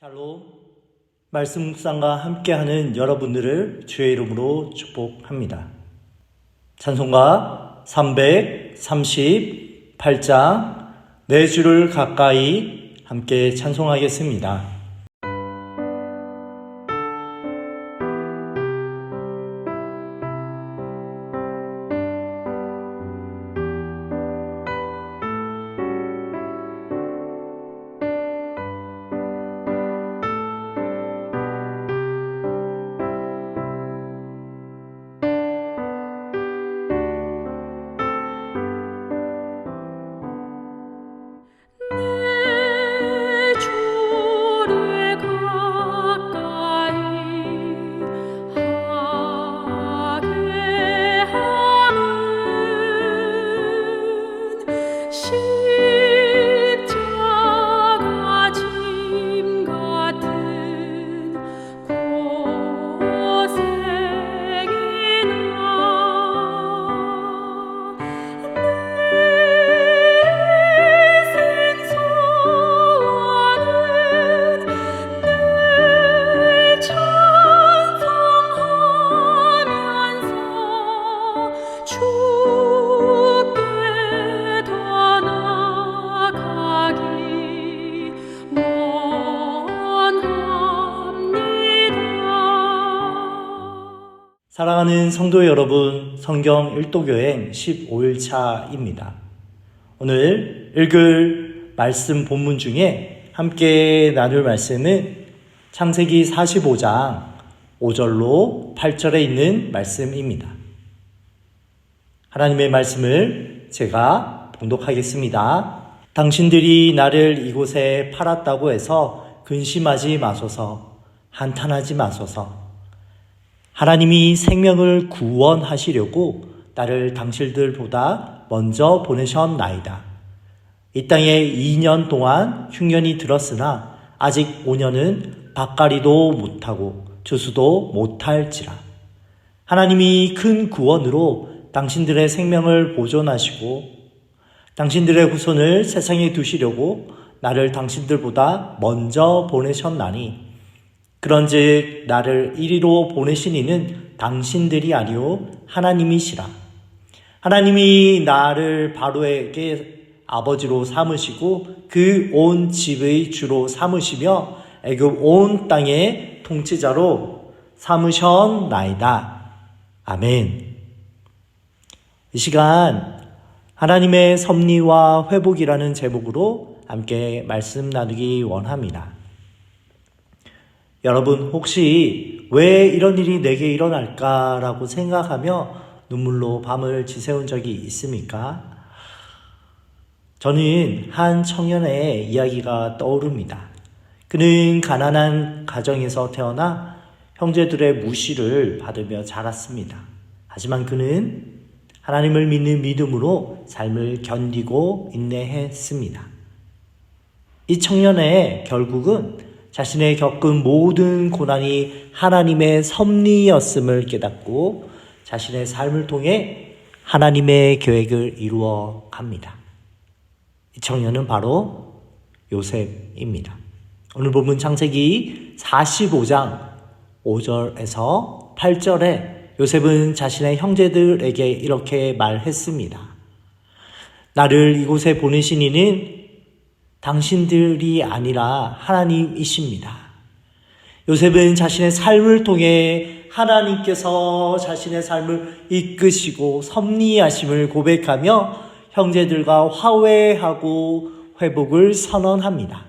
샬롬, 말씀 묵상과 함께하는 여러분들을 주의 이름으로 축복합니다. 찬송가 338장 내 주를 가까이 함께 찬송하겠습니다. 사랑하는 성도 여러분, 성경 일도교행 15일차입니다. 오늘 읽을 말씀 본문 중에 함께 나눌 말씀은 창세기 45장 5절로 8절에 있는 말씀입니다. 하나님의 말씀을 제가 봉독하겠습니다. 당신들이 나를 이곳에 팔았다고 해서 근심하지 마소서, 한탄하지 마소서. 하나님이 생명을 구원하시려고 나를 당신들보다 먼저 보내셨나이다. 이 땅에 2년 동안 흉년이 들었으나 아직 5년은 밭갈이도 못하고 추수도 못할지라. 하나님이 큰 구원으로 당신들의 생명을 보존하시고 당신들의 후손을 세상에 두시려고 나를 당신들보다 먼저 보내셨나니 그런즉 나를 이리로 보내신 이는 당신들이 아니오 하나님이시라. 하나님이 나를 바로에게 아버지로 삼으시고 그 온 집의 주로 삼으시며 애굽 온 땅의 통치자로 삼으셨나이다. 아멘. 이 시간 하나님의 섭리와 회복이라는 제목으로 함께 말씀 나누기 원합니다. 여러분, 혹시 왜 이런 일이 내게 일어날까라고 생각하며 눈물로 밤을 지새운 적이 있습니까? 저는 한 청년의 이야기가 떠오릅니다. 그는 가난한 가정에서 태어나 형제들의 무시를 받으며 자랐습니다. 하지만 그는 하나님을 믿는 믿음으로 삶을 견디고 인내했습니다. 이 청년의 결국은 자신의 겪은 모든 고난이 하나님의 섭리였음을 깨닫고 자신의 삶을 통해 하나님의 계획을 이루어 갑니다. 이 청년은 바로 요셉입니다. 오늘 본문 창세기 45장 5절에서 8절에 요셉은 자신의 형제들에게 이렇게 말했습니다. 나를 이곳에 보내신 이는 당신들이 아니라 하나님이십니다. 요셉은 자신의 삶을 통해 하나님께서 자신의 삶을 이끄시고 섭리하심을 고백하며 형제들과 화해하고 회복을 선언합니다.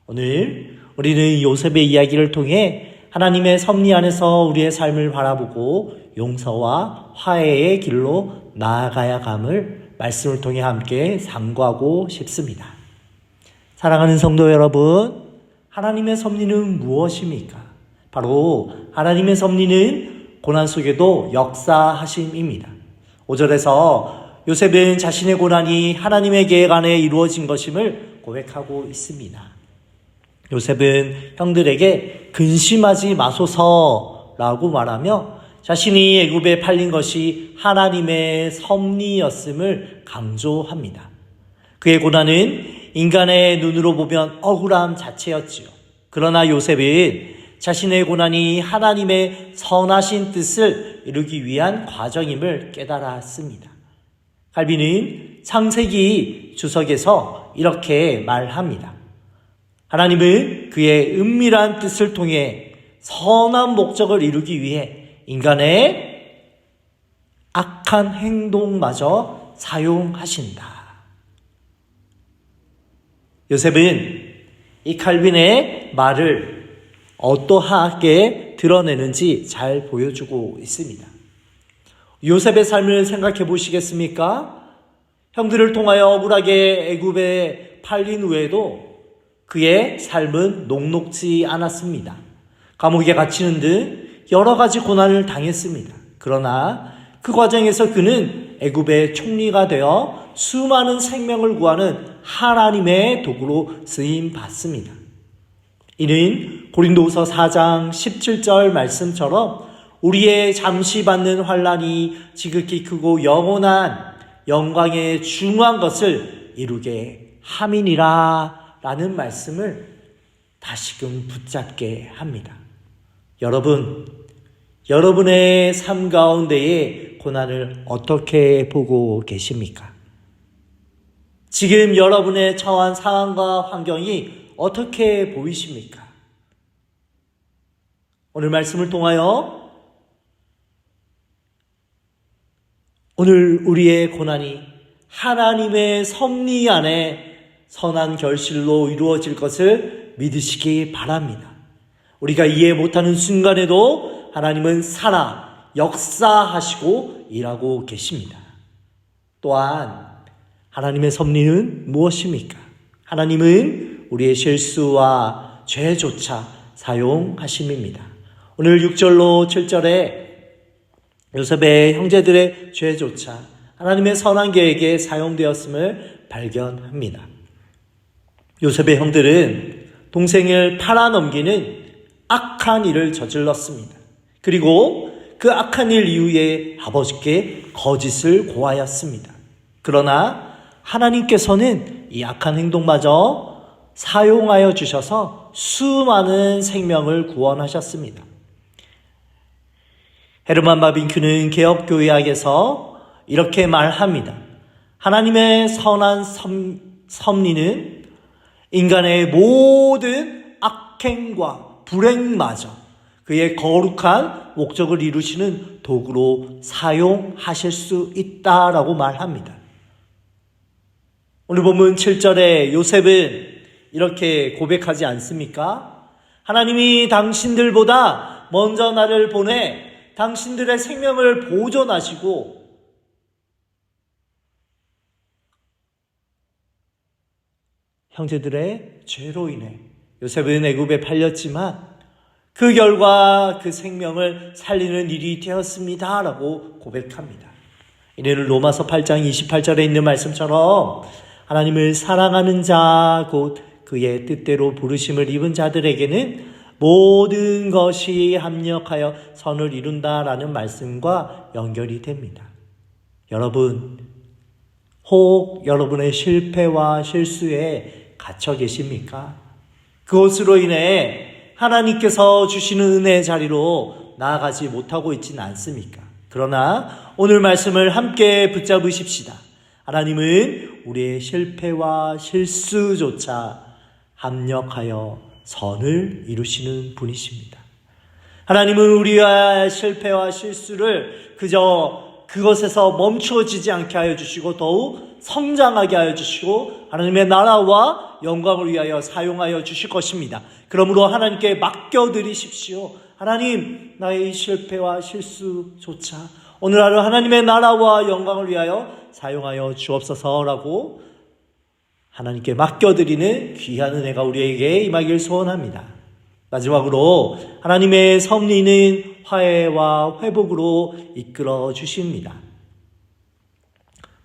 오늘 우리는 요셉의 이야기를 통해 하나님의 섭리 안에서 우리의 삶을 바라보고 용서와 화해의 길로 나아가야 함을 말씀을 통해 함께 상고하고 싶습니다. 사랑하는 성도 여러분, 하나님의 섭리는 무엇입니까? 바로 하나님의 섭리는 고난 속에도 역사하심입니다. 5절에서 요셉은 자신의 고난이 하나님의 계획 안에 이루어진 것임을 고백하고 있습니다. 요셉은 형들에게 근심하지 마소서라고 말하며 자신이 애굽에 팔린 것이 하나님의 섭리였음을 강조합니다. 그의 고난은 인간의 눈으로 보면 억울함 자체였지요. 그러나 요셉은 자신의 고난이 하나님의 선하신 뜻을 이루기 위한 과정임을 깨달았습니다. 칼빈은 창세기 주석에서 이렇게 말합니다. 하나님은 그의 은밀한 뜻을 통해 선한 목적을 이루기 위해 인간의 악한 행동마저 사용하신다. 요셉은 이 칼빈의 말을 어떠하게 드러내는지 잘 보여주고 있습니다. 요셉의 삶을 생각해 보시겠습니까? 형들을 통하여 억울하게 애굽에 팔린 후에도 그의 삶은 녹록지 않았습니다. 감옥에 갇히는 등 여러 가지 고난을 당했습니다. 그러나 그 과정에서 그는 애굽의 총리가 되어 수많은 생명을 구하는 하나님의 도구로 쓰임 받습니다. 이는 고린도후서 4장 17절 말씀처럼 우리의 잠시 받는 환난이 지극히 크고 영원한 영광에 중요한 것을 이루게 함이니라 라는 말씀을 다시금 붙잡게 합니다. 여러분, 여러분의 삶 가운데의 고난을 어떻게 보고 계십니까? 지금 여러분의 처한 상황과 환경이 어떻게 보이십니까? 오늘 말씀을 통하여 오늘 우리의 고난이 하나님의 섭리 안에 선한 결실로 이루어질 것을 믿으시기 바랍니다. 우리가 이해 못하는 순간에도 하나님은 살아 역사하시고 일하고 계십니다. 또한 하나님의 섭리는 무엇입니까? 하나님은 우리의 실수와 죄조차 사용하심입니다. 오늘 6절로 7절에 요셉의 형제들의 죄조차 하나님의 선한 계획에 사용되었음을 발견합니다. 요셉의 형들은 동생을 팔아넘기는 악한 일을 저질렀습니다. 그리고 그 악한 일 이후에 아버지께 거짓을 고하였습니다. 그러나 하나님께서는 이 악한 행동마저 사용하여 주셔서 수많은 생명을 구원하셨습니다. 헤르만 바빙큐는 개혁교회학에서 이렇게 말합니다. 하나님의 선한 섭리는 인간의 모든 악행과 불행마저 그의 거룩한 목적을 이루시는 도구로 사용하실 수 있다라고 말합니다. 오늘 본문 7절에 요셉은 이렇게 고백하지 않습니까? 하나님이 당신들보다 먼저 나를 보내 당신들의 생명을 보존하시고 형제들의 죄로 인해 요셉은 애굽에 팔렸지만 그 결과 그 생명을 살리는 일이 되었습니다 라고 고백합니다. 이는 로마서 8장 28절에 있는 말씀처럼 하나님을 사랑하는 자 곧 그의 뜻대로 부르심을 입은 자들에게는 모든 것이 합력하여 선을 이룬다라는 말씀과 연결이 됩니다. 여러분, 혹 여러분의 실패와 실수에 갇혀 계십니까? 그것으로 인해 하나님께서 주시는 은혜의 자리로 나아가지 못하고 있지는 않습니까? 그러나 오늘 말씀을 함께 붙잡으십시다. 하나님은 우리의 실패와 실수조차 합력하여 선을 이루시는 분이십니다. 하나님은 우리의 실패와 실수를 그저 그것에서 멈추어지지 않게 하여 주시고 더욱 성장하게 하여 주시고 하나님의 나라와 영광을 위하여 사용하여 주실 것입니다. 그러므로 하나님께 맡겨드리십시오. 하나님, 나의 실패와 실수조차 오늘 하루 하나님의 나라와 영광을 위하여 사용하여 주옵소서라고 하나님께 맡겨드리는 귀한 은혜가 우리에게 임하길 소원합니다. 마지막으로 하나님의 섭리는 화해와 회복으로 이끌어 주십니다.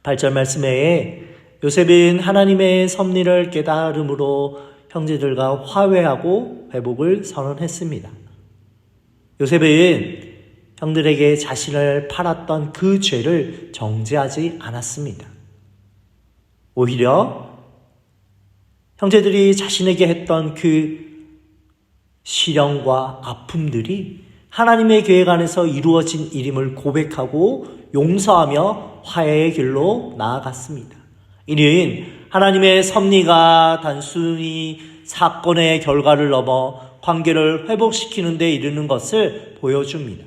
8절 말씀에 요셉은 하나님의 섭리를 깨달음으로 형제들과 화해하고 회복을 선언했습니다. 요셉은 형들에게 자신을 팔았던 그 죄를 정죄하지 않았습니다. 오히려 형제들이 자신에게 했던 그 시련과 아픔들이 하나님의 계획 안에서 이루어진 일임을 고백하고 용서하며 화해의 길로 나아갔습니다. 이는 하나님의 섭리가 단순히 사건의 결과를 넘어 관계를 회복시키는 데 이르는 것을 보여줍니다.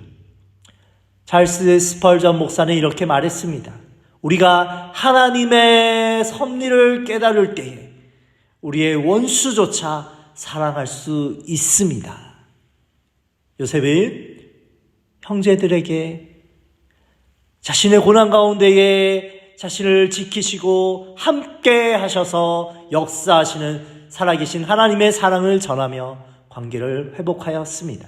찰스 스펄전 목사는 이렇게 말했습니다. 우리가 하나님의 섭리를 깨달을 때에 우리의 원수조차 사랑할 수 있습니다. 요셉은 형제들에게 자신의 고난 가운데에 자신을 지키시고 함께 하셔서 역사하시는 살아계신 하나님의 사랑을 전하며 관계를 회복하였습니다.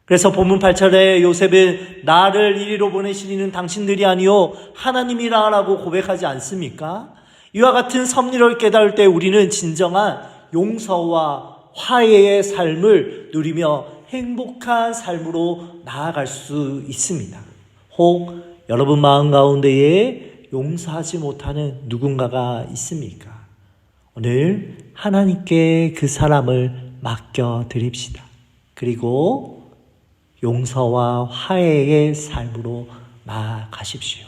그래서 본문 8절에 요셉은 나를 이리로 보내신 이는 당신들이 아니요 하나님이라고 고백하지 않습니까? 이와 같은 섭리를 깨달을 때 우리는 진정한 용서와 화해의 삶을 누리며 행복한 삶으로 나아갈 수 있습니다. 혹 여러분 마음 가운데에 용서하지 못하는 누군가가 있습니까? 오늘 하나님께 그 사람을 맡겨드립시다. 그리고 용서와 화해의 삶으로 나아가십시오.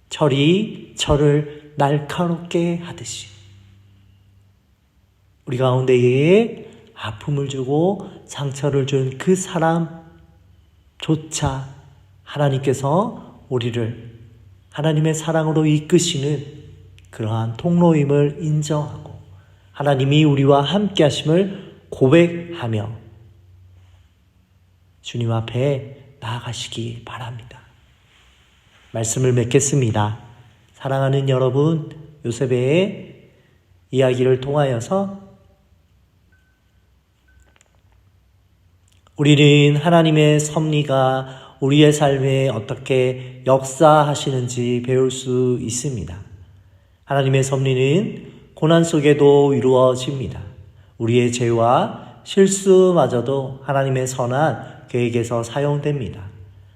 철이 철을 날카롭게 하듯이 우리 가운데에 아픔을 주고 상처를 준 그 사람조차 하나님께서 우리를 하나님의 사랑으로 이끄시는 그러한 통로임을 인정하고 하나님이 우리와 함께 하심을 고백하며 주님 앞에 나아가시기 바랍니다. 말씀을 맺겠습니다. 사랑하는 여러분, 요셉의 이야기를 통하여서 우리는 하나님의 섭리가 우리의 삶에 어떻게 역사하시는지 배울 수 있습니다. 하나님의 섭리는 고난 속에도 이루어집니다. 우리의 죄와 실수마저도 하나님의 선한 계획에서 사용됩니다.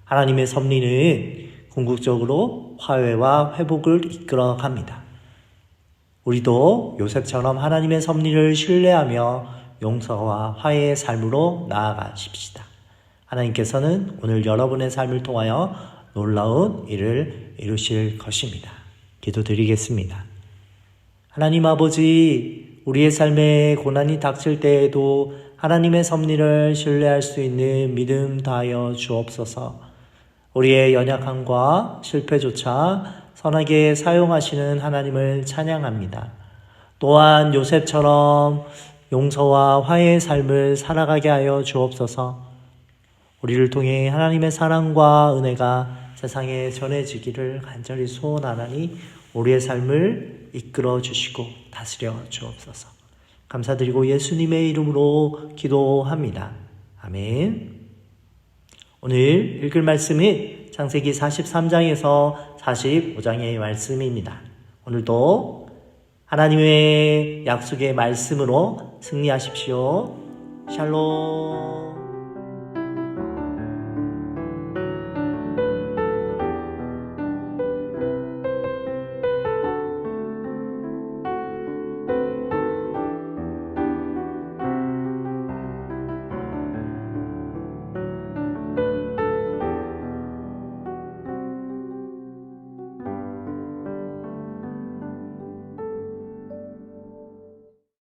하나님의 섭리는 궁극적으로 화해와 회복을 이끌어 갑니다. 우리도 요셉처럼 하나님의 섭리를 신뢰하며 용서와 화해의 삶으로 나아가십시다. 하나님께서는 오늘 여러분의 삶을 통하여 놀라운 일을 이루실 것입니다. 기도드리겠습니다. 하나님 아버지, 우리의 삶에 고난이 닥칠 때에도 하나님의 섭리를 신뢰할 수 있는 믿음 다하여 주옵소서. 우리의 연약함과 실패조차 선하게 사용하시는 하나님을 찬양합니다. 또한 요셉처럼 용서와 화해의 삶을 살아가게 하여 주옵소서. 우리를 통해 하나님의 사랑과 은혜가 세상에 전해지기를 간절히 소원하나니 우리의 삶을 이끌어 주시고 다스려 주옵소서. 감사드리고 예수님의 이름으로 기도합니다. 아멘. 오늘 읽을 말씀은 창세기 43장에서 45장의 말씀입니다. 오늘도 하나님의 약속의 말씀으로 승리하십시오. 샬롬.